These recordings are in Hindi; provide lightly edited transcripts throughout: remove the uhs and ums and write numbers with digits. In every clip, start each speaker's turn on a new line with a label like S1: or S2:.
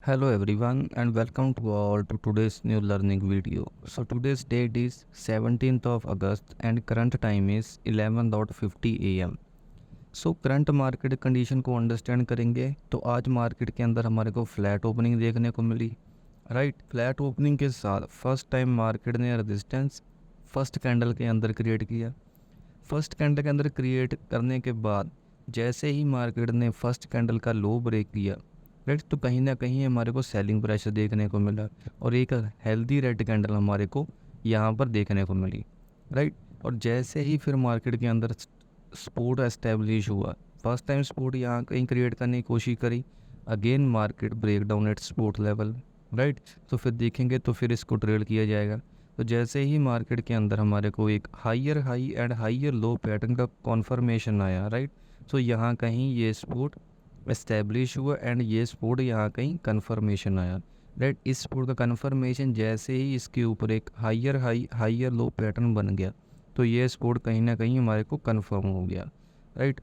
S1: Hello everyone and welcome to all to today's new learning video. So today's date is 17th of August and current time is 11:50 am. So current market condition को अंडरस्टैंड करेंगे तो आज मार्केट के अंदर हमारे को फ्लैट ओपनिंग देखने को मिली। राइट, फ्लैट ओपनिंग के साथ फर्स्ट टाइम मार्केट ने रेजिस्टेंस फर्स्ट कैंडल के अंदर क्रिएट किया। फर्स्ट कैंडल के अंदर क्रिएट करने के बाद जैसे ही मार्केट ने फर्स्ट कैंडल का लो ब्रेक किया, राइट, तो कहीं ना कहीं हमारे को सेलिंग प्रेशर देखने को मिला और एक हेल्दी रेड कैंडल हमारे को यहाँ पर देखने को मिली। राइट, और जैसे ही फिर मार्केट के अंदर सपोर्ट एस्टेब्लिश हुआ, फर्स्ट टाइम सपोर्ट यहाँ कहीं क्रिएट करने की कोशिश करी, again market break down at support level. Right, तो फिर देखेंगे तो फिर इसको ट्रेड किया जाएगा। तो जैसे ही मार्केट के अंदर हमारे को एक higher high and higher low pattern का कॉन्फर्मेशन आया, राइट, तो यहाँ कहीं ये सपोर्ट एस्टेब्लिश हुआ एंड ये सपोर्ट यहाँ कहीं कन्फर्मेशन आया। राइट, इस सपोर्ट का कन्फर्मेशन जैसे ही इसके ऊपर एक हाइयर हाई हाइयर लो पैटर्न बन गया तो ये सपोर्ट कहीं ना कहीं हमारे को कन्फर्म हो गया। राइट,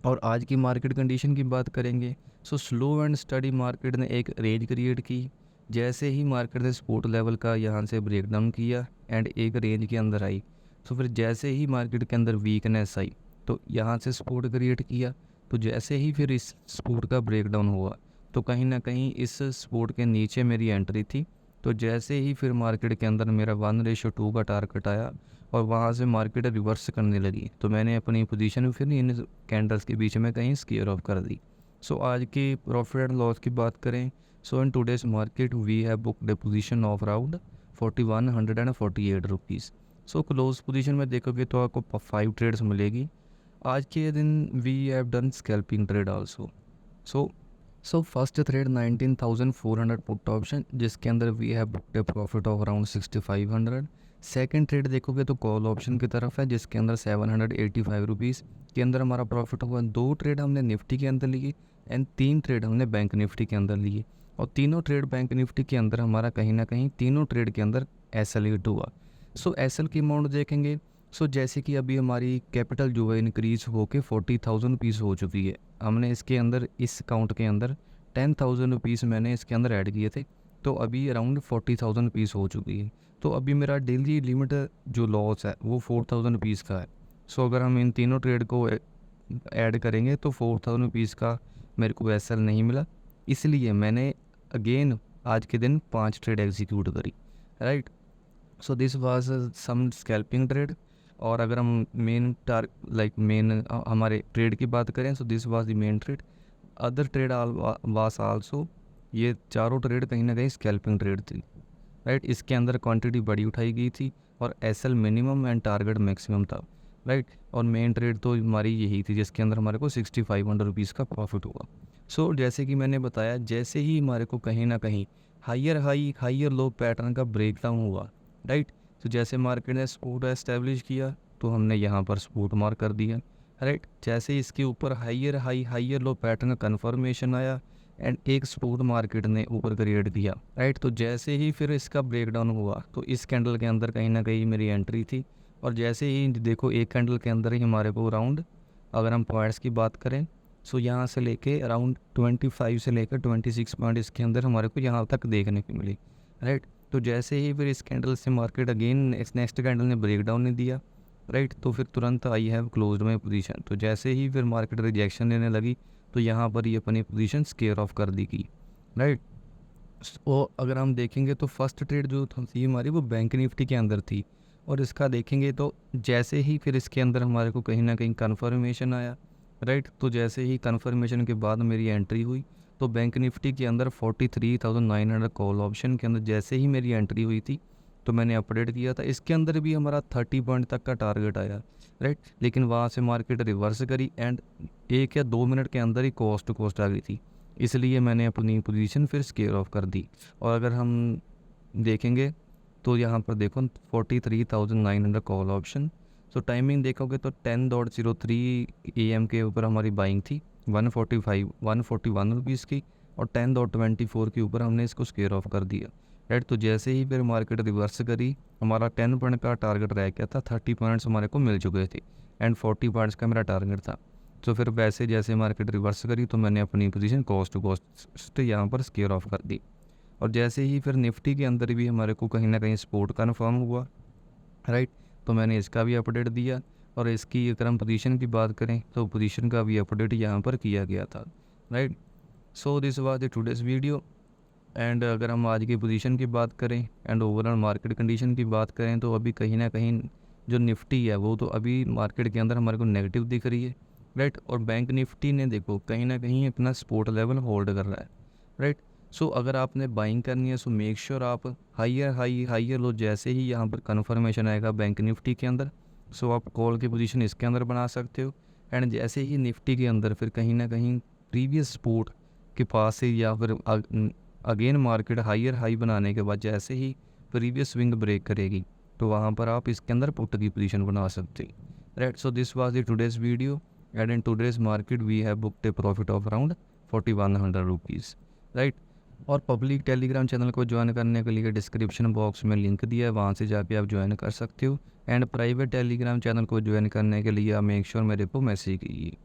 S1: और आज की मार्केट कंडीशन की बात करेंगे। So slow and study market ने एक रेंज क्रिएट की। जैसे ही मार्केट ने सपोर्ट लेवल का यहाँ से ब्रेक डाउन किया एंड एक रेंज के अंदर आई, तो फिर जैसे ही मार्केट के अंदर वीकनेस आई तो यहाँ से सपोर्ट क्रिएट किया। तो जैसे ही फिर इस सपोर्ट का ब्रेक डाउन हुआ तो कहीं ना कहीं इस सपोर्ट के नीचे मेरी एंट्री थी। तो जैसे ही फिर मार्केट के अंदर मेरा 1:2 का टारगेट आया और वहाँ से मार्केट रिवर्स करने लगी तो मैंने अपनी पोजीशन फिर इन कैंडल्स के बीच में कहीं स्केयर ऑफ कर दी। सो आज की प्रॉफिट एंड लॉस की बात करें, so in today's market we have booked a position of around 4148 rupees. So close position में देखोगे तो आपको 5 ट्रेड्स मिलेगी। आज के दिन we have done scalping trade also. So first trade 19,400 put option जिसके अंदर we have booked a profit of around 6,500। Second trade देखोगे तो कॉल ऑप्शन की तरफ है जिसके अंदर 785 रुपीज़ के अंदर हमारा प्रॉफिट हुआ। 2 ट्रेड हमने निफ्टी के अंदर लिए एंड 3 ट्रेड हमने बैंक निफ्टी के अंदर लिए और तीनों ट्रेड बैंक निफ्टी के अंदर हमारा कहीं ना कहीं तीनों ट्रेड के अंदर एसएल हिट हुआ। सो एसएल की अमाउंट देखेंगे, सो जैसे कि अभी हमारी कैपिटल जो है इंक्रीज होके 40,000 रुपीज़ हो चुकी है। हमने इसके अंदर इस अकाउंट के अंदर 10,000 रुपीज़ मैंने इसके अंदर ऐड किए थे, तो अभी अराउंड 40,000 रुपीज़ हो चुकी है। तो अभी मेरा डेली लिमिट जो लॉस है वो 4,000 रुपीज़ का है। सो अगर हम इन तीनों ट्रेड को ऐड करेंगे तो 4,000 रुपीज़ का मेरे को एसएल नहीं मिला, इसलिए मैंने अगेन आज के दिन 5 ट्रेड एग्जीक्यूट करी। Right, so this was some scalping trade. और अगर हम मेन हमारे ट्रेड की बात करें तो this was the main trade. Other trade was also, ये चारों ट्रेड कहीं ना कहीं स्कैल्पिंग ट्रेड थी। राइट, इसके अंदर क्वांटिटी बड़ी उठाई गई थी और SL minimum and target maximum था। राइट, और मेन ट्रेड तो हमारी यही थी जिसके अंदर हमारे को 6,500 रुपीज़ का प्रॉफिट हुआ। सो जैसे कि मैंने बताया, जैसे ही हमारे को कहीं ना कहीं हाइयर हाई हाइयर लो पैटर्न का ब्रेक डाउन हुआ, राइट, तो जैसे मार्केट ने सपोर्ट एस्टेब्लिश किया तो हमने यहाँ पर सपोर्ट मार्क कर दिया। राइट, जैसे ही इसके ऊपर हाइयर हाई हाइयर लो पैटर्न का कन्फर्मेशन आया एंड एक सपोर्ट मार्केट ने ऊपर क्रिएट किया। राइट, तो जैसे ही फिर इसका ब्रेकडाउन हुआ तो इस कैंडल के अंदर कहीं ना कहीं मेरी एंट्री थी और जैसे ही देखो एक कैंडल के अंदर ही हमारे को अराउंड, अगर हम पॉइंट्स की बात करें, सो यहाँ से लेके अराउंड 25 से लेकर 26 पॉइंट इसके अंदर हमारे को यहाँ तक देखने को मिली। राइट, तो जैसे ही फिर इस कैंडल से मार्केट अगेन इस नेक्स्ट कैंडल ने ब्रेकडाउन नहीं दिया, राइट, तो फिर तुरंत I have closed my position. तो जैसे ही फिर मार्केट रिजेक्शन लेने लगी तो यहाँ पर ये अपनी पोजीशन स्केयर ऑफ कर दी गई। राइट, तो अगर हम देखेंगे तो फर्स्ट ट्रेड जो थी हमारी वो बैंक निफ्टी के अंदर थी और इसका देखेंगे तो जैसे ही फिर इसके अंदर हमारे को कहीं ना कहीं कन्फर्मेशन आया, राइट, तो जैसे ही कन्फर्मेशन के बाद मेरी एंट्री हुई तो बैंक निफ्टी के अंदर 43,900 कॉल ऑप्शन के अंदर जैसे ही मेरी एंट्री हुई थी तो मैंने अपडेट किया था। इसके अंदर भी हमारा 30 पॉइंट तक का टारगेट आया, राइट, लेकिन वहाँ से मार्केट रिवर्स करी एंड 1 या 2 मिनट के अंदर ही कॉस्ट टू कॉस्ट आ गई थी, इसलिए मैंने अपनी पोजीशन फिर स्केयर ऑफ कर दी। और अगर हम देखेंगे तो यहाँ पर देखो 43,900 कॉल ऑप्शन। सो टाइमिंग देखोगे तो 10:03 AM के ऊपर हमारी बाइंग थी 141 रुपीज़ की और 10:24 के ऊपर हमने इसको स्केयर ऑफ कर दिया। राइट, तो जैसे ही फिर मार्केट रिवर्स करी हमारा 10 पॉइंट का टारगेट रह गया था, 30 पॉइंट्स हमारे को मिल चुके थे एंड 40 पॉइंट्स का मेरा टारगेट था। तो फिर वैसे जैसे मार्केट रिवर्स करी तो मैंने अपनी पोजीशन कॉस्ट टू कॉस्ट यहाँ पर स्केयर ऑफ कर दी। और जैसे ही फिर निफ्टी के अंदर भी हमारे को कहीं ना कहीं सपोर्ट कन्फर्म हुआ, राइट, तो मैंने इसका भी अपडेट दिया। और इसकी अगर हम पोजीशन की बात करें तो पोजीशन का भी अपडेट यहाँ पर किया गया था, right. So this was the today's video. And अगर हम आज की पोजीशन की बात करें एंड ओवरऑल मार्केट कंडीशन की बात करें तो अभी कहीं ना कहीं जो निफ्टी है वो तो अभी मार्केट के अंदर हमारे को नेगेटिव दिख रही है, राइट। और बैंक निफ्टी ने देखो कहीं ना कहीं अपना सपोर्ट लेवल होल्ड कर रहा है, राइट। सो अगर आपने बाइंग करनी है सो मेक श्योर आप हाइयर लो जैसे ही यहाँ पर कन्फर्मेशन आएगा बैंक निफ्टी के अंदर, सो आप कॉल की पोजीशन इसके अंदर बना सकते हो। एंड जैसे ही निफ्टी के अंदर फिर कहीं ना कहीं प्रीवियस सपोर्ट के पास से या फिर अगेन मार्केट हाइयर हाई बनाने के बाद जैसे ही प्रीवियस स्विंग ब्रेक करेगी तो वहाँ पर आप इसके अंदर पुट की पोजीशन बना सकते, right. So this was the today's video and in today's market we have booked a profit of around 4100 rupees, right. और पब्लिक टेलीग्राम चैनल को ज्वाइन करने के लिए डिस्क्रिप्शन बॉक्स में लिंक दिया है, वहाँ से जाके आप ज्वाइन कर सकते हो। एंड प्राइवेट टेलीग्राम चैनल को ज्वाइन करने के लिए आप मेक श्योर मेरे को मैसेज कीजिए।